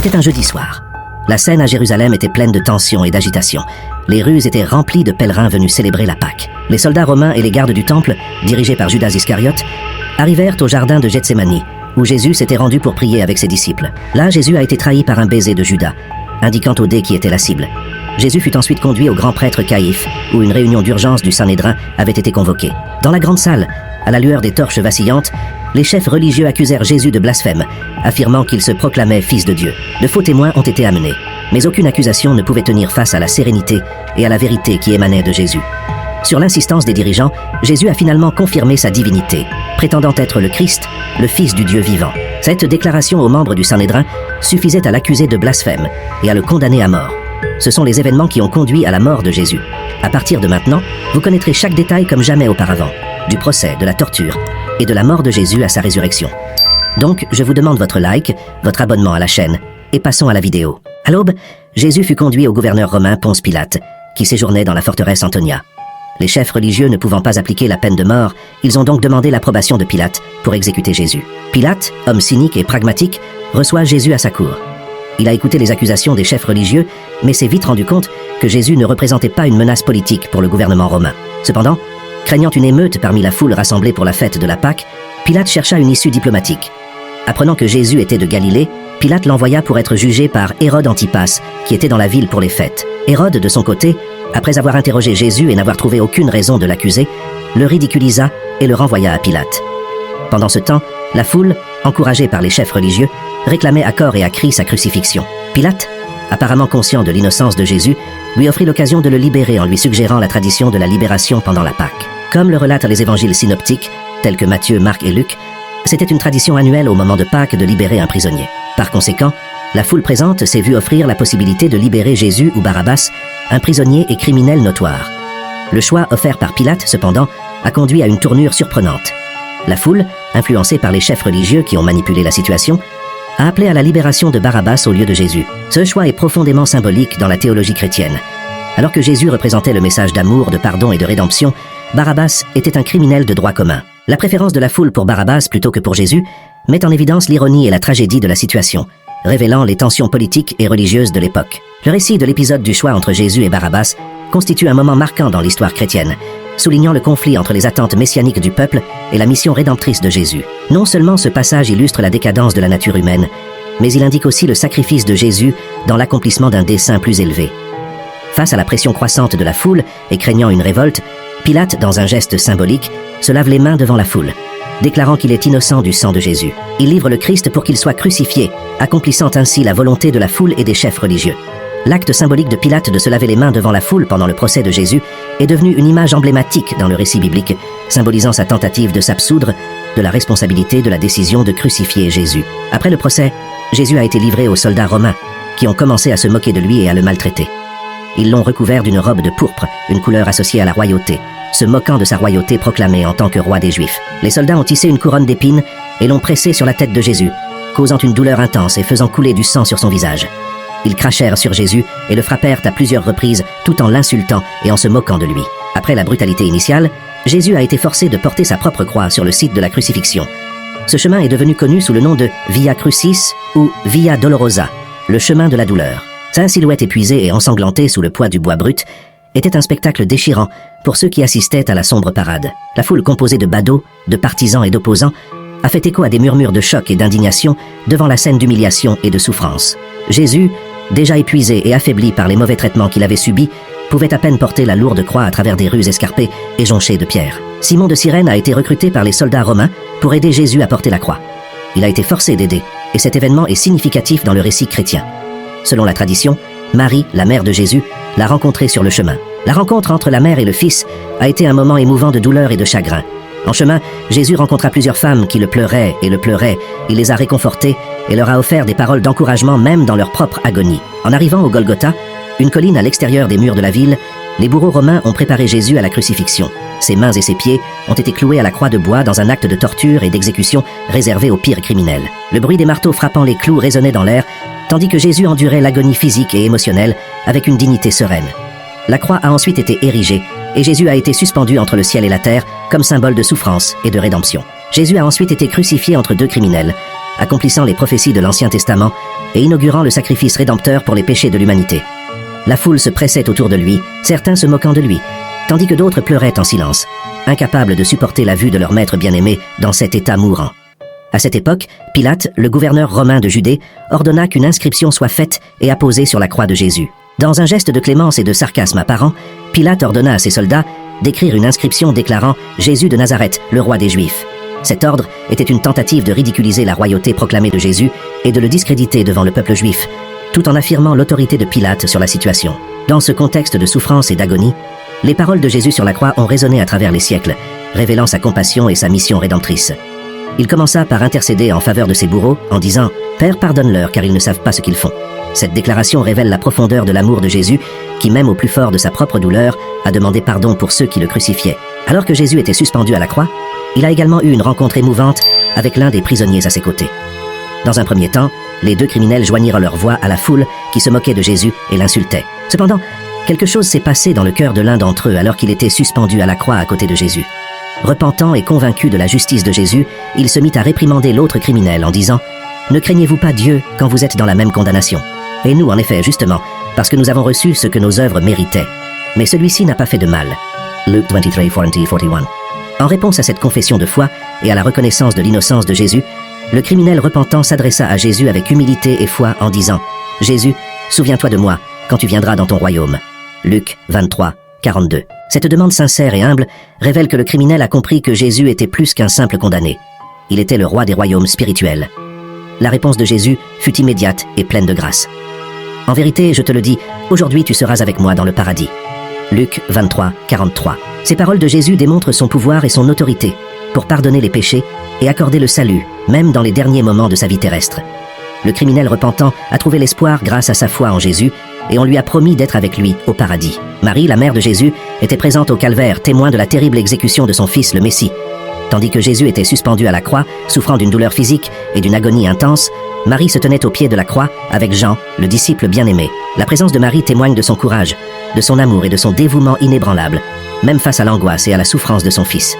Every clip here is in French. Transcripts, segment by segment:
C'était un jeudi soir. La scène à Jérusalem était pleine de tension et d'agitation. Les rues étaient remplies de pèlerins venus célébrer la Pâque. Les soldats romains et les gardes du temple, dirigés par Judas Iscariote, arrivèrent au jardin de Gethsémani, où Jésus s'était rendu pour prier avec ses disciples. Là, Jésus a été trahi par un baiser de Judas, indiquant au dé qui était la cible. Jésus fut ensuite conduit au grand prêtre Caïphe, où une réunion d'urgence du Sanhédrin avait été convoquée. Dans la grande salle, à la lueur des torches vacillantes, les chefs religieux accusèrent Jésus de blasphème, affirmant qu'il se proclamait fils de Dieu. De faux témoins ont été amenés, mais aucune accusation ne pouvait tenir face à la sérénité et à la vérité qui émanait de Jésus. Sur l'insistance des dirigeants, Jésus a finalement confirmé sa divinité, prétendant être le Christ, le Fils du Dieu vivant. Cette déclaration aux membres du Sanhédrin suffisait à l'accuser de blasphème et à le condamner à mort. Ce sont les événements qui ont conduit à la mort de Jésus. À partir de maintenant, vous connaîtrez chaque détail comme jamais auparavant, du procès, de la torture et de la mort de Jésus à sa résurrection. Donc, je vous demande votre like, votre abonnement à la chaîne, et passons à la vidéo. À l'aube, Jésus fut conduit au gouverneur romain Ponce Pilate, qui séjournait dans la forteresse Antonia. Les chefs religieux ne pouvant pas appliquer la peine de mort, ils ont donc demandé l'approbation de Pilate pour exécuter Jésus. Pilate, homme cynique et pragmatique, reçoit Jésus à sa cour. Il a écouté les accusations des chefs religieux, mais s'est vite rendu compte que Jésus ne représentait pas une menace politique pour le gouvernement romain. Cependant, craignant une émeute parmi la foule rassemblée pour la fête de la Pâque, Pilate chercha une issue diplomatique. Apprenant que Jésus était de Galilée, Pilate l'envoya pour être jugé par Hérode Antipas, qui était dans la ville pour les fêtes. Hérode, de son côté, après avoir interrogé Jésus et n'avoir trouvé aucune raison de l'accuser, le ridiculisa et le renvoya à Pilate. Pendant ce temps, la foule, encouragée par les chefs religieux, réclamait à corps et à cri sa crucifixion. Pilate, apparemment conscient de l'innocence de Jésus, lui offrit l'occasion de le libérer en lui suggérant la tradition de la libération pendant la Pâque. Comme le relatent les évangiles synoptiques, tels que Matthieu, Marc et Luc, c'était une tradition annuelle au moment de Pâques de libérer un prisonnier. Par conséquent, la foule présente s'est vue offrir la possibilité de libérer Jésus ou Barabbas, un prisonnier et criminel notoire. Le choix offert par Pilate, cependant, a conduit à une tournure surprenante. La foule, influencée par les chefs religieux qui ont manipulé la situation, a appelé à la libération de Barabbas au lieu de Jésus. Ce choix est profondément symbolique dans la théologie chrétienne. Alors que Jésus représentait le message d'amour, de pardon et de rédemption, Barabbas était un criminel de droit commun. La préférence de la foule pour Barabbas plutôt que pour Jésus met en évidence l'ironie et la tragédie de la situation, révélant les tensions politiques et religieuses de l'époque. Le récit de l'épisode du choix entre Jésus et Barabbas constitue un moment marquant dans l'histoire chrétienne, soulignant le conflit entre les attentes messianiques du peuple et la mission rédemptrice de Jésus. Non seulement ce passage illustre la décadence de la nature humaine, mais il indique aussi le sacrifice de Jésus dans l'accomplissement d'un dessein plus élevé. Face à la pression croissante de la foule et craignant une révolte, Pilate, dans un geste symbolique, se lave les mains devant la foule, déclarant qu'il est innocent du sang de Jésus. Il livre le Christ pour qu'il soit crucifié, accomplissant ainsi la volonté de la foule et des chefs religieux. L'acte symbolique de Pilate de se laver les mains devant la foule pendant le procès de Jésus est devenu une image emblématique dans le récit biblique, symbolisant sa tentative de s'absoudre de la responsabilité de la décision de crucifier Jésus. Après le procès, Jésus a été livré aux soldats romains, qui ont commencé à se moquer de lui et à le maltraiter. Ils l'ont recouvert d'une robe de pourpre, une couleur associée à la royauté, se moquant de sa royauté proclamée en tant que roi des Juifs. Les soldats ont tissé une couronne d'épines et l'ont pressée sur la tête de Jésus, causant une douleur intense et faisant couler du sang sur son visage. Ils crachèrent sur Jésus et le frappèrent à plusieurs reprises tout en l'insultant et en se moquant de lui. Après la brutalité initiale, Jésus a été forcé de porter sa propre croix sur le site de la crucifixion. Ce chemin est devenu connu sous le nom de Via Crucis ou Via Dolorosa, le chemin de la douleur. Sa silhouette épuisée et ensanglantée sous le poids du bois brut était un spectacle déchirant pour ceux qui assistaient à la sombre parade. La foule composée de badauds, de partisans et d'opposants a fait écho à des murmures de choc et d'indignation devant la scène d'humiliation et de souffrance. Jésus, déjà épuisé et affaibli par les mauvais traitements qu'il avait subis, pouvait à peine porter la lourde croix à travers des rues escarpées et jonchées de pierres. Simon de Cyrène a été recruté par les soldats romains pour aider Jésus à porter la croix. Il a été forcé d'aider, et cet événement est significatif dans le récit chrétien. Selon la tradition, Marie, la mère de Jésus, l'a rencontré sur le chemin. La rencontre entre la mère et le fils a été un moment émouvant de douleur et de chagrin. En chemin, Jésus rencontra plusieurs femmes qui le pleuraient et le pleuraient. Il les a réconfortées et leur a offert des paroles d'encouragement même dans leur propre agonie. En arrivant au Golgotha, une colline à l'extérieur des murs de la ville, les bourreaux romains ont préparé Jésus à la crucifixion. Ses mains et ses pieds ont été cloués à la croix de bois dans un acte de torture et d'exécution réservé aux pires criminels. Le bruit des marteaux frappant les clous résonnait dans l'air, tandis que Jésus endurait l'agonie physique et émotionnelle avec une dignité sereine. La croix a ensuite été érigée et Jésus a été suspendu entre le ciel et la terre comme symbole de souffrance et de rédemption. Jésus a ensuite été crucifié entre deux criminels, accomplissant les prophéties de l'Ancien Testament et inaugurant le sacrifice rédempteur pour les péchés de l'humanité. La foule se pressait autour de lui, certains se moquant de lui, tandis que d'autres pleuraient en silence, incapables de supporter la vue de leur maître bien-aimé dans cet état mourant. À cette époque, Pilate, le gouverneur romain de Judée, ordonna qu'une inscription soit faite et apposée sur la croix de Jésus. Dans un geste de clémence et de sarcasme apparent, Pilate ordonna à ses soldats d'écrire une inscription déclarant « Jésus de Nazareth, le roi des Juifs ». Cet ordre était une tentative de ridiculiser la royauté proclamée de Jésus et de le discréditer devant le peuple juif, tout en affirmant l'autorité de Pilate sur la situation. Dans ce contexte de souffrance et d'agonie, les paroles de Jésus sur la croix ont résonné à travers les siècles, révélant sa compassion et sa mission rédemptrice. Il commença par intercéder en faveur de ses bourreaux en disant « Père, pardonne-leur car ils ne savent pas ce qu'ils font ». Cette déclaration révèle la profondeur de l'amour de Jésus qui, même au plus fort de sa propre douleur, a demandé pardon pour ceux qui le crucifiaient. Alors que Jésus était suspendu à la croix, il a également eu une rencontre émouvante avec l'un des prisonniers à ses côtés. Dans un premier temps, les deux criminels joignirent leur voix à la foule qui se moquait de Jésus et l'insultait. Cependant, quelque chose s'est passé dans le cœur de l'un d'entre eux alors qu'il était suspendu à la croix à côté de Jésus. Repentant et convaincu de la justice de Jésus, il se mit à réprimander l'autre criminel en disant « Ne craignez-vous pas Dieu quand vous êtes dans la même condamnation ?» Et nous, en effet, justement, parce que nous avons reçu ce que nos œuvres méritaient. Mais celui-ci n'a pas fait de mal. Luke 23:40-41. En réponse à cette confession de foi et à la reconnaissance de l'innocence de Jésus, le criminel repentant s'adressa à Jésus avec humilité et foi en disant « Jésus, souviens-toi de moi quand tu viendras dans ton royaume. » Luc 23:42. Cette demande sincère et humble révèle que le criminel a compris que Jésus était plus qu'un simple condamné. Il était le roi des royaumes spirituels. La réponse de Jésus fut immédiate et pleine de grâce. « En vérité, je te le dis, aujourd'hui tu seras avec moi dans le paradis. » Luc 23:43. Ces paroles de Jésus démontrent son pouvoir et son autorité pour pardonner les péchés et accorder le salut, même dans les derniers moments de sa vie terrestre. Le criminel repentant a trouvé l'espoir grâce à sa foi en Jésus et on lui a promis d'être avec lui au paradis. Marie, la mère de Jésus, était présente au calvaire, témoin de la terrible exécution de son fils, le Messie. Tandis que Jésus était suspendu à la croix, souffrant d'une douleur physique et d'une agonie intense, Marie se tenait au pied de la croix avec Jean, le disciple bien-aimé. La présence de Marie témoigne de son courage, de son amour et de son dévouement inébranlable, même face à l'angoisse et à la souffrance de son fils.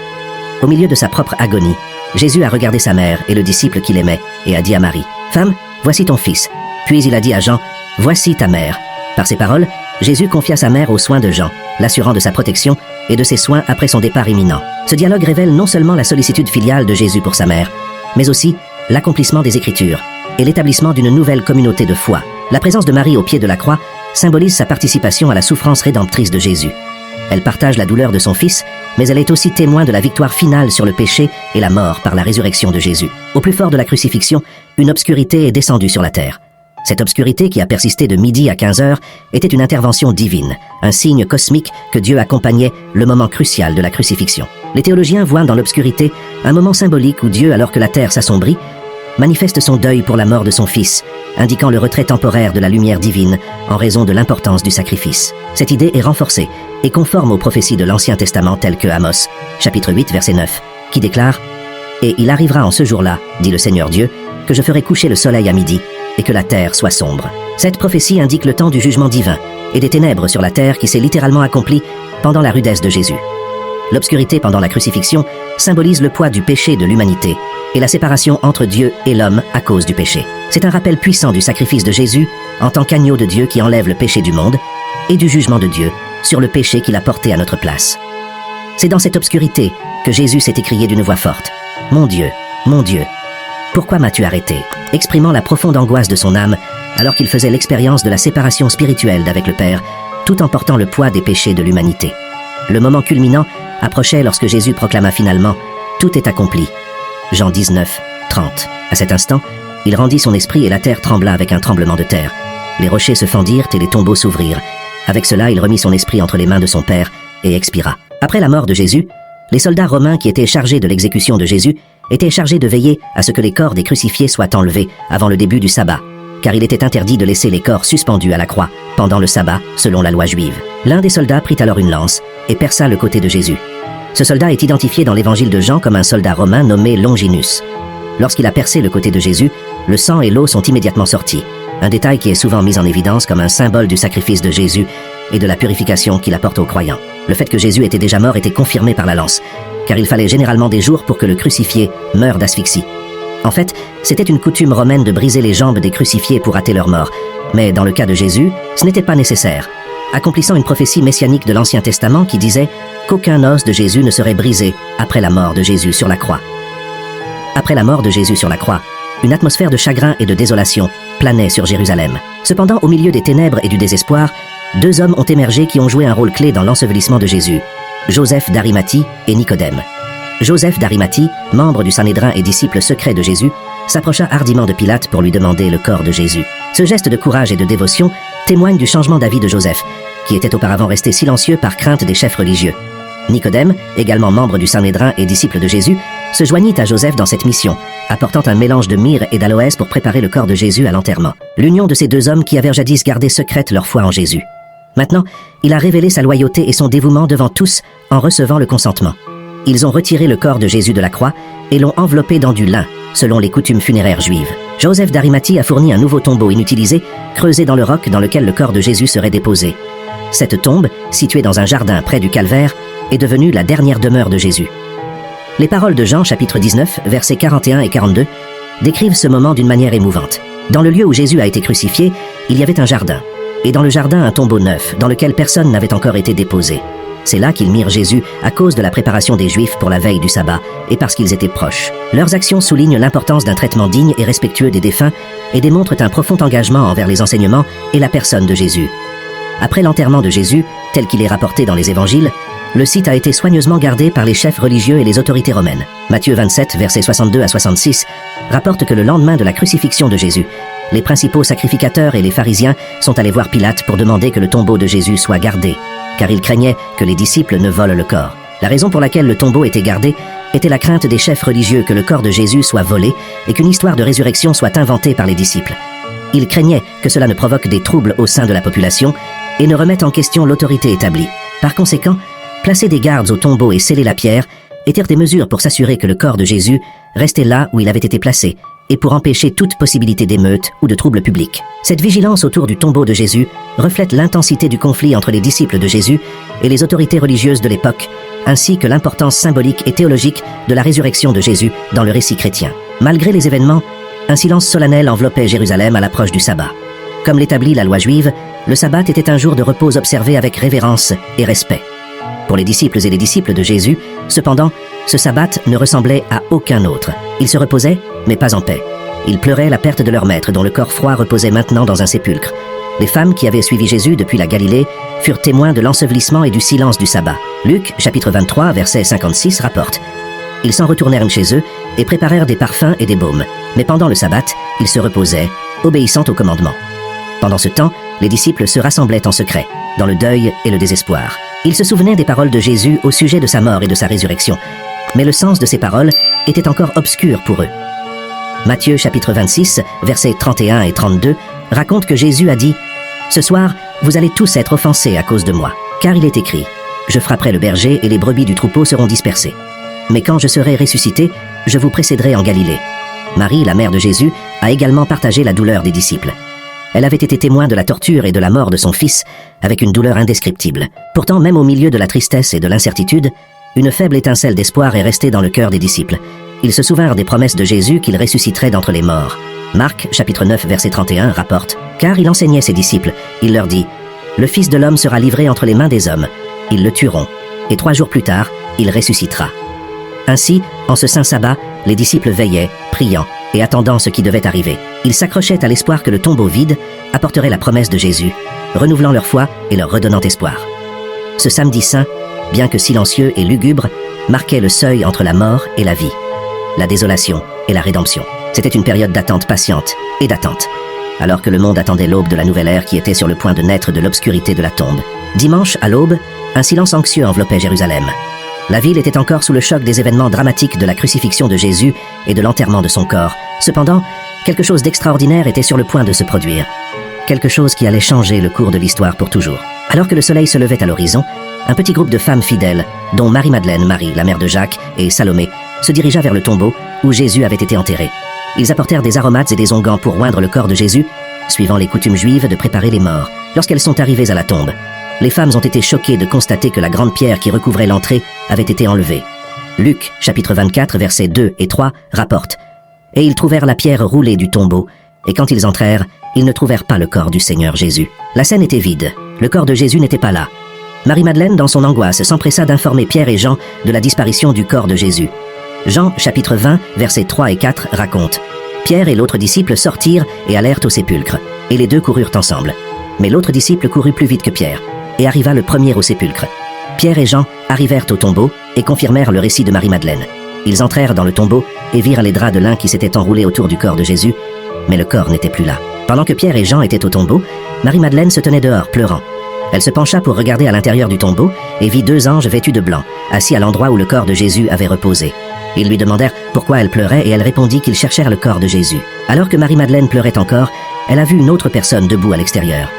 Au milieu de sa propre agonie, Jésus a regardé sa mère et le disciple qu'il aimait et a dit à Marie « Femme, voici ton fils. » Puis il a dit à Jean « Voici ta mère. » Par ces paroles, Jésus confia sa mère aux soins de Jean, l'assurant de sa protection et de ses soins après son départ imminent. Ce dialogue révèle non seulement la sollicitude filiale de Jésus pour sa mère, mais aussi l'accomplissement des Écritures et l'établissement d'une nouvelle communauté de foi. La présence de Marie au pied de la croix symbolise sa participation à la souffrance rédemptrice de Jésus. Elle partage la douleur de son fils, mais elle est aussi témoin de la victoire finale sur le péché et la mort par la résurrection de Jésus. Au plus fort de la crucifixion, une obscurité est descendue sur la terre. Cette obscurité qui a persisté de midi à 15 heures était une intervention divine, un signe cosmique que Dieu accompagnait le moment crucial de la crucifixion. Les théologiens voient dans l'obscurité un moment symbolique où Dieu, alors que la terre s'assombrit, manifeste son deuil pour la mort de son fils, indiquant le retrait temporaire de la lumière divine en raison de l'importance du sacrifice. Cette idée est renforcée et conforme aux prophéties de l'Ancien Testament telles que Amos, chapitre 8, verset 9, qui déclare « Et il arrivera en ce jour-là, dit le Seigneur Dieu, que je ferai coucher le soleil à midi et que la terre soit sombre. » Cette prophétie indique le temps du jugement divin et des ténèbres sur la terre qui s'est littéralement accomplie pendant la rudesse de Jésus. L'obscurité pendant la crucifixion symbolise le poids du péché de l'humanité et la séparation entre Dieu et l'homme à cause du péché. C'est un rappel puissant du sacrifice de Jésus en tant qu'agneau de Dieu qui enlève le péché du monde et du jugement de Dieu sur le péché qu'il a porté à notre place. C'est dans cette obscurité que Jésus s'est écrié d'une voix forte « Mon Dieu, pourquoi m'as-tu arrêté ?» exprimant la profonde angoisse de son âme alors qu'il faisait l'expérience de la séparation spirituelle d'avec le Père, tout en portant le poids des péchés de l'humanité. Le moment culminant approchait lorsque Jésus proclama finalement « Tout est accompli ». Jean 19, 30. À cet instant, il rendit son esprit et la terre trembla avec un tremblement de terre. Les rochers se fendirent et les tombeaux s'ouvrirent. Avec cela, il remit son esprit entre les mains de son Père et expira. Après la mort de Jésus, les soldats romains qui étaient chargés de l'exécution de Jésus étaient chargés de veiller à ce que les corps des crucifiés soient enlevés avant le début du sabbat, car il était interdit de laisser les corps suspendus à la croix pendant le sabbat, selon la loi juive. L'un des soldats prit alors une lance et perça le côté de Jésus. Ce soldat est identifié dans l'évangile de Jean comme un soldat romain nommé Longinus. Lorsqu'il a percé le côté de Jésus, le sang et l'eau sont immédiatement sortis, un détail qui est souvent mis en évidence comme un symbole du sacrifice de Jésus et de la purification qu'il apporte aux croyants. Le fait que Jésus était déjà mort était confirmé par la lance, car il fallait généralement des jours pour que le crucifié meure d'asphyxie. En fait, c'était une coutume romaine de briser les jambes des crucifiés pour hâter leur mort. Mais dans le cas de Jésus, ce n'était pas nécessaire, accomplissant une prophétie messianique de l'Ancien Testament qui disait qu'aucun os de Jésus ne serait brisé après la mort de Jésus sur la croix. Après la mort de Jésus sur la croix, une atmosphère de chagrin et de désolation planait sur Jérusalem. Cependant, au milieu des ténèbres et du désespoir, deux hommes ont émergé qui ont joué un rôle clé dans l'ensevelissement de Jésus, Joseph d'Arimathie et Nicodème. Joseph d'Arimathie, membre du Sanhédrin et disciple secret de Jésus, s'approcha hardiment de Pilate pour lui demander le corps de Jésus. Ce geste de courage et de dévotion témoigne du changement d'avis de Joseph, qui était auparavant resté silencieux par crainte des chefs religieux. Nicodème, également membre du Sanhédrin et disciple de Jésus, se joignit à Joseph dans cette mission, apportant un mélange de myrrhe et d'aloès pour préparer le corps de Jésus à l'enterrement. L'union de ces deux hommes qui avaient jadis gardé secrète leur foi en Jésus. Maintenant, il a révélé sa loyauté et son dévouement devant tous en recevant le consentement. Ils ont retiré le corps de Jésus de la croix et l'ont enveloppé dans du lin, selon les coutumes funéraires juives. Joseph d'Arimathie a fourni un nouveau tombeau inutilisé, creusé dans le roc dans lequel le corps de Jésus serait déposé. Cette tombe, située dans un jardin près du Calvaire, est devenue la dernière demeure de Jésus. Les paroles de Jean, chapitre 19, versets 41 et 42, décrivent ce moment d'une manière émouvante. Dans le lieu où Jésus a été crucifié, il y avait un jardin, et dans le jardin un tombeau neuf, dans lequel personne n'avait encore été déposé. C'est là qu'ils mirent Jésus à cause de la préparation des Juifs pour la veille du sabbat, et parce qu'ils étaient proches. Leurs actions soulignent l'importance d'un traitement digne et respectueux des défunts, et démontrent un profond engagement envers les enseignements et la personne de Jésus. Après l'enterrement de Jésus, tel qu'il est rapporté dans les évangiles, le site a été soigneusement gardé par les chefs religieux et les autorités romaines. Matthieu 27, versets 62 à 66, rapporte que le lendemain de la crucifixion de Jésus, les principaux sacrificateurs et les pharisiens sont allés voir Pilate pour demander que le tombeau de Jésus soit gardé, car ils craignaient que les disciples ne volent le corps. La raison pour laquelle le tombeau était gardé était la crainte des chefs religieux que le corps de Jésus soit volé et qu'une histoire de résurrection soit inventée par les disciples. Ils craignaient que cela ne provoque des troubles au sein de la population et ne remette en question l'autorité établie. Par conséquent, placer des gardes au tombeau et sceller la pierre étaient des mesures pour s'assurer que le corps de Jésus restait là où il avait été placé et pour empêcher toute possibilité d'émeute ou de troubles publics. Cette vigilance autour du tombeau de Jésus reflète l'intensité du conflit entre les disciples de Jésus et les autorités religieuses de l'époque, ainsi que l'importance symbolique et théologique de la résurrection de Jésus dans le récit chrétien. Malgré les événements, un silence solennel enveloppait Jérusalem à l'approche du sabbat. Comme l'établit la loi juive, le sabbat était un jour de repos observé avec révérence et respect. Pour les disciples et les disciples de Jésus, cependant, ce sabbat ne ressemblait à aucun autre. Ils se reposaient, mais pas en paix. Ils pleuraient la perte de leur maître, dont le corps froid reposait maintenant dans un sépulcre. Les femmes qui avaient suivi Jésus depuis la Galilée furent témoins de l'ensevelissement et du silence du sabbat. Luc, chapitre 23, verset 56, rapporte. Ils s'en retournèrent chez eux et préparèrent des parfums et des baumes. Mais pendant le sabbat, ils se reposaient, obéissant au commandement. Pendant ce temps, les disciples se rassemblaient en secret, dans le deuil et le désespoir. Ils se souvenaient des paroles de Jésus au sujet de sa mort et de sa résurrection. Mais le sens de ces paroles était encore obscur pour eux. Matthieu chapitre 26, versets 31 et 32, raconte que Jésus a dit « Ce soir, vous allez tous être offensés à cause de moi, car il est écrit « Je frapperai le berger et les brebis du troupeau seront dispersées. Mais quand je serai ressuscité, je vous précéderai en Galilée. » Marie, la mère de Jésus, a également partagé la douleur des disciples. Elle avait été témoin de la torture et de la mort de son fils, avec une douleur indescriptible. Pourtant, même au milieu de la tristesse et de l'incertitude, une faible étincelle d'espoir est restée dans le cœur des disciples. Ils se souvinrent des promesses de Jésus qu'il ressusciterait d'entre les morts. Marc, chapitre 9, verset 31, rapporte « Car il enseignait ses disciples, il leur dit « Le Fils de l'homme sera livré entre les mains des hommes. Ils le tueront, et 3 jours plus tard, il ressuscitera. » Ainsi, en ce saint sabbat, les disciples veillaient, priant et attendant ce qui devait arriver. Ils s'accrochaient à l'espoir que le tombeau vide apporterait la promesse de Jésus, renouvelant leur foi et leur redonnant espoir. Ce samedi saint, bien que silencieux et lugubre, marquait le seuil entre la mort et la vie, la désolation et la rédemption. C'était une période d'attente patiente et d'attente, alors que le monde attendait l'aube de la nouvelle ère qui était sur le point de naître de l'obscurité de la tombe. Dimanche, à l'aube, un silence anxieux enveloppait Jérusalem. La ville était encore sous le choc des événements dramatiques de la crucifixion de Jésus et de l'enterrement de son corps. Cependant, quelque chose d'extraordinaire était sur le point de se produire. Quelque chose qui allait changer le cours de l'histoire pour toujours. Alors que le soleil se levait à l'horizon, un petit groupe de femmes fidèles, dont Marie-Madeleine, Marie, la mère de Jacques, et Salomé, se dirigea vers le tombeau où Jésus avait été enterré. Ils apportèrent des aromates et des onguents pour oindre le corps de Jésus, suivant les coutumes juives de préparer les morts. Lorsqu'elles sont arrivées à la tombe, les femmes ont été choquées de constater que la grande pierre qui recouvrait l'entrée avait été enlevée. Luc, chapitre 24, versets 2 et 3, rapporte Et ils trouvèrent la pierre roulée du tombeau, et quand ils entrèrent, ils ne trouvèrent pas le corps du Seigneur Jésus. La scène était vide, le corps de Jésus n'était pas là. Marie-Madeleine, dans son angoisse, s'empressa d'informer Pierre et Jean de la disparition du corps de Jésus. Jean, chapitre 20, versets 3 et 4, raconte « Pierre et l'autre disciple sortirent et allèrent au sépulcre, et les deux coururent ensemble. Mais l'autre disciple courut plus vite que Pierre, et arriva le premier au sépulcre. Pierre et Jean arrivèrent au tombeau et confirmèrent le récit de Marie-Madeleine. Ils entrèrent dans le tombeau et virent les draps de lin qui s'étaient enroulés autour du corps de Jésus, mais le corps n'était plus là. Pendant que Pierre et Jean étaient au tombeau, Marie-Madeleine se tenait dehors, pleurant. Elle se pencha pour regarder à l'intérieur du tombeau et vit deux anges vêtus de blanc, assis à l'endroit où le corps de Jésus avait reposé. Ils lui demandèrent pourquoi elle pleurait et elle répondit qu'ils cherchèrent le corps de Jésus. Alors que Marie-Madeleine pleurait encore, elle a vu une autre personne debout à l'extérieur.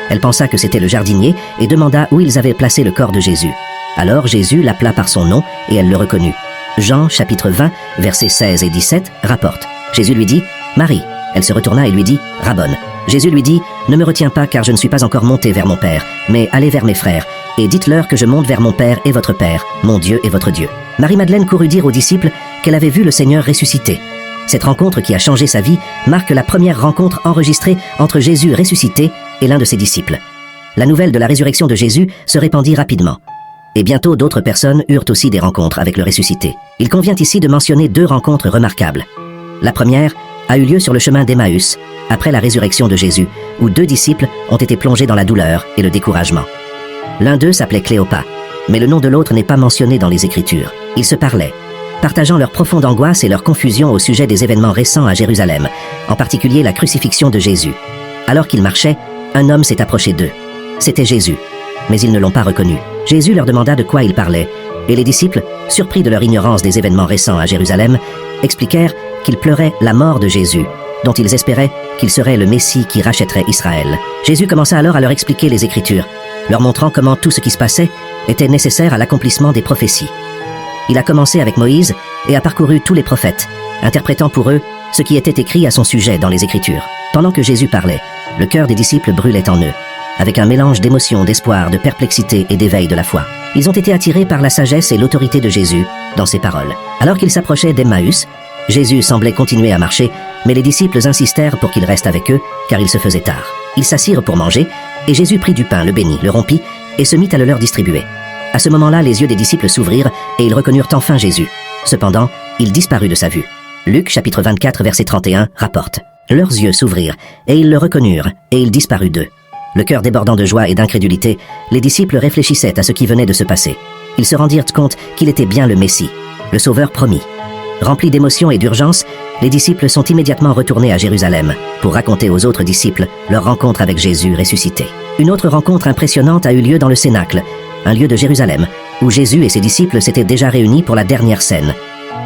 Elle pensa que c'était le jardinier et demanda où ils avaient placé le corps de Jésus. Alors Jésus l'appela par son nom et elle le reconnut. Jean, chapitre 20, versets 16 et 17, rapporte. Jésus lui dit « Marie ». Elle se retourna et lui dit « Rabbonne ». Jésus lui dit « Ne me retiens pas car je ne suis pas encore monté vers mon Père, mais allez vers mes frères, et dites-leur que je monte vers mon Père et votre Père, mon Dieu et votre Dieu. » Marie-Madeleine courut dire aux disciples qu'elle avait vu le Seigneur ressuscité. Cette rencontre qui a changé sa vie marque la première rencontre enregistrée entre Jésus ressuscité et l'un de ses disciples. La nouvelle de la résurrection de Jésus se répandit rapidement. Et bientôt d'autres personnes eurent aussi des rencontres avec le ressuscité. Il convient ici de mentionner deux rencontres remarquables. La première a eu lieu sur le chemin d'Emmaüs, après la résurrection de Jésus, où deux disciples ont été plongés dans la douleur et le découragement. L'un d'eux s'appelait Cléopas, mais le nom de l'autre n'est pas mentionné dans les Écritures. Ils se parlaient, partageant leur profonde angoisse et leur confusion au sujet des événements récents à Jérusalem, en particulier la crucifixion de Jésus. Alors qu'ils marchaient, un homme s'est approché d'eux. C'était Jésus, mais ils ne l'ont pas reconnu. Jésus leur demanda de quoi ils parlaient, et les disciples, surpris de leur ignorance des événements récents à Jérusalem, expliquèrent qu'ils pleuraient la mort de Jésus, dont ils espéraient qu'il serait le Messie qui rachèterait Israël. Jésus commença alors à leur expliquer les Écritures, leur montrant comment tout ce qui se passait était nécessaire à l'accomplissement des prophéties. Il a commencé avec Moïse et a parcouru tous les prophètes, interprétant pour eux ce qui était écrit à son sujet dans les Écritures. Pendant que Jésus parlait, le cœur des disciples brûlait en eux, avec un mélange d'émotion, d'espoir, de perplexité et d'éveil de la foi. Ils ont été attirés par la sagesse et l'autorité de Jésus dans ses paroles. Alors qu'ils s'approchaient d'Emmaüs, Jésus semblait continuer à marcher, mais les disciples insistèrent pour qu'il reste avec eux, car il se faisait tard. Ils s'assirent pour manger, et Jésus prit du pain, le bénit, le rompit, et se mit à le leur distribuer. À ce moment-là, les yeux des disciples s'ouvrirent, et ils reconnurent enfin Jésus. Cependant, il disparut de sa vue. Luc, chapitre 24, verset 31, rapporte. Leurs yeux s'ouvrirent, et ils le reconnurent, et il disparut d'eux. Le cœur débordant de joie et d'incrédulité, les disciples réfléchissaient à ce qui venait de se passer. Ils se rendirent compte qu'il était bien le Messie, le Sauveur promis. Remplis d'émotion et d'urgence, les disciples sont immédiatement retournés à Jérusalem pour raconter aux autres disciples leur rencontre avec Jésus ressuscité. Une autre rencontre impressionnante a eu lieu dans le Cénacle, un lieu de Jérusalem, où Jésus et ses disciples s'étaient déjà réunis pour la dernière scène.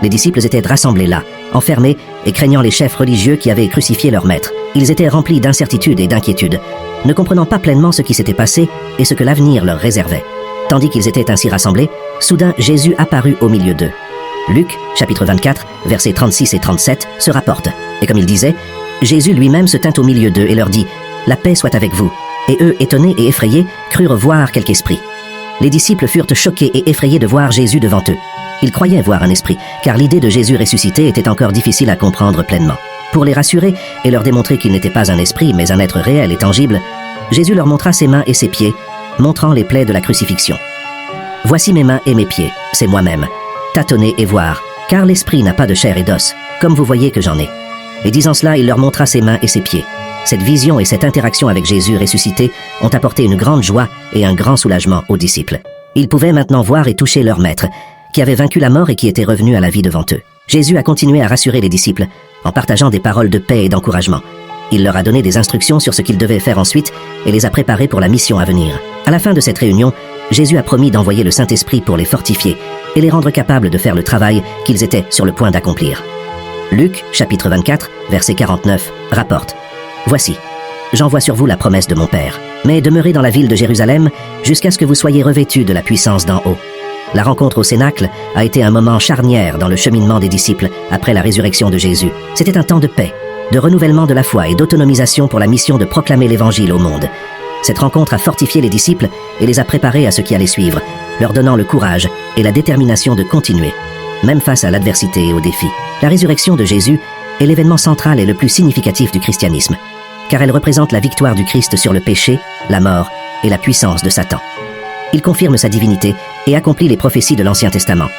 Les disciples étaient rassemblés là, enfermés et craignant les chefs religieux qui avaient crucifié leur maître. Ils étaient remplis d'incertitude et d'inquiétude, ne comprenant pas pleinement ce qui s'était passé et ce que l'avenir leur réservait. Tandis qu'ils étaient ainsi rassemblés, soudain Jésus apparut au milieu d'eux. Luc, chapitre 24, versets 36 et 37, se rapporte. Et comme il disait, Jésus lui-même se tint au milieu d'eux et leur dit « La paix soit avec vous ». Et eux, étonnés et effrayés, crurent voir quelque esprit. Les disciples furent choqués et effrayés de voir Jésus devant eux. Ils croyaient voir un esprit, car l'idée de Jésus ressuscité était encore difficile à comprendre pleinement. Pour les rassurer et leur démontrer qu'il n'était pas un esprit, mais un être réel et tangible, Jésus leur montra ses mains et ses pieds, montrant les plaies de la crucifixion. « Voici mes mains et mes pieds, c'est moi-même. Tâtonnez et voir, car l'esprit n'a pas de chair et d'os, comme vous voyez que j'en ai. » Et disant cela, il leur montra ses mains et ses pieds. Cette vision et cette interaction avec Jésus ressuscité ont apporté une grande joie et un grand soulagement aux disciples. Ils pouvaient maintenant voir et toucher leur maître, qui avait vaincu la mort et qui était revenu à la vie devant eux. Jésus a continué à rassurer les disciples en partageant des paroles de paix et d'encouragement. Il leur a donné des instructions sur ce qu'ils devaient faire ensuite et les a préparés pour la mission à venir. À la fin de cette réunion, Jésus a promis d'envoyer le Saint-Esprit pour les fortifier et les rendre capables de faire le travail qu'ils étaient sur le point d'accomplir. Luc, chapitre 24, verset 49, rapporte « Voici, j'envoie sur vous la promesse de mon Père, mais demeurez dans la ville de Jérusalem jusqu'à ce que vous soyez revêtus de la puissance d'en haut. » La rencontre au Cénacle a été un moment charnière dans le cheminement des disciples après la résurrection de Jésus. C'était un temps de paix, de renouvellement de la foi et d'autonomisation pour la mission de proclamer l'Évangile au monde. Cette rencontre a fortifié les disciples et les a préparés à ce qui allait suivre, leur donnant le courage et la détermination de continuer, même face à l'adversité et aux défis. La résurrection de Jésus est l'événement central et le plus significatif du christianisme, car elle représente la victoire du Christ sur le péché, la mort et la puissance de Satan. Il confirme sa divinité et accomplit les prophéties de l'Ancien Testament,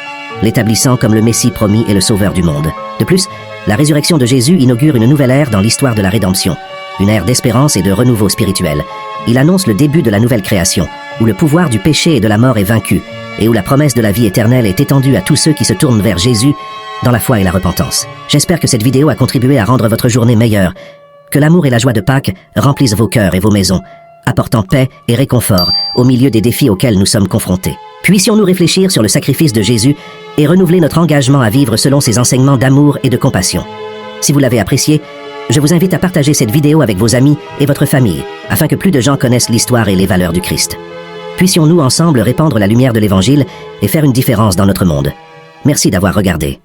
l'établissant comme le Messie promis et le Sauveur du monde. De plus, la résurrection de Jésus inaugure une nouvelle ère dans l'histoire de la rédemption, une ère d'espérance et de renouveau spirituel. Il annonce le début de la nouvelle création, où le pouvoir du péché et de la mort est vaincu, et où la promesse de la vie éternelle est étendue à tous ceux qui se tournent vers Jésus dans la foi et la repentance. J'espère que cette vidéo a contribué à rendre votre journée meilleure. Que l'amour et la joie de Pâques remplissent vos cœurs et vos maisons, apportant paix et réconfort au milieu des défis auxquels nous sommes confrontés. Puissions-nous réfléchir sur le sacrifice de Jésus et renouveler notre engagement à vivre selon ses enseignements d'amour et de compassion. Si vous l'avez apprécié, je vous invite à partager cette vidéo avec vos amis et votre famille, afin que plus de gens connaissent l'histoire et les valeurs du Christ. Puissions-nous ensemble répandre la lumière de l'Évangile et faire une différence dans notre monde. Merci d'avoir regardé.